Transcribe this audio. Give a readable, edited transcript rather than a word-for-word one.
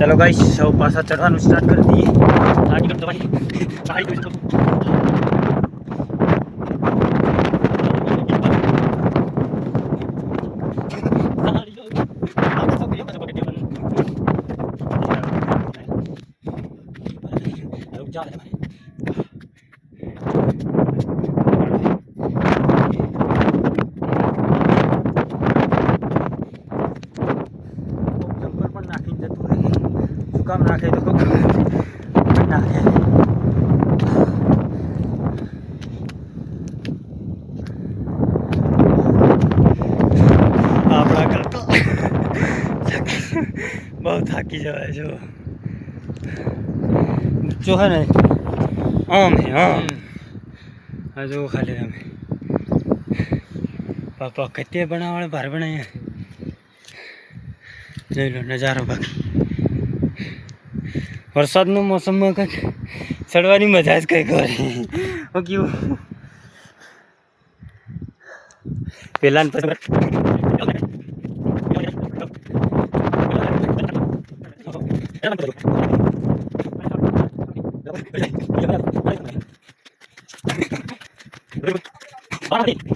चलो गाइस सब पासा चढ़ाना स्टार्ट कर दिए। आगे कर दो भाई भाई काम नाखे तो नाखे આપણા કરતો બહુ થાકી જવાય છો જો હે ને આમ હે આમ આ જો ખાલી અમે પાપા કતે બનાવવાળે ભાર બનાવ્યા જોઈ લો નજારો બાકી વરસાદનું મોસમમાં કંઈક ચડવાની મજા જ કંઈક હોય કેવું પેલા પછી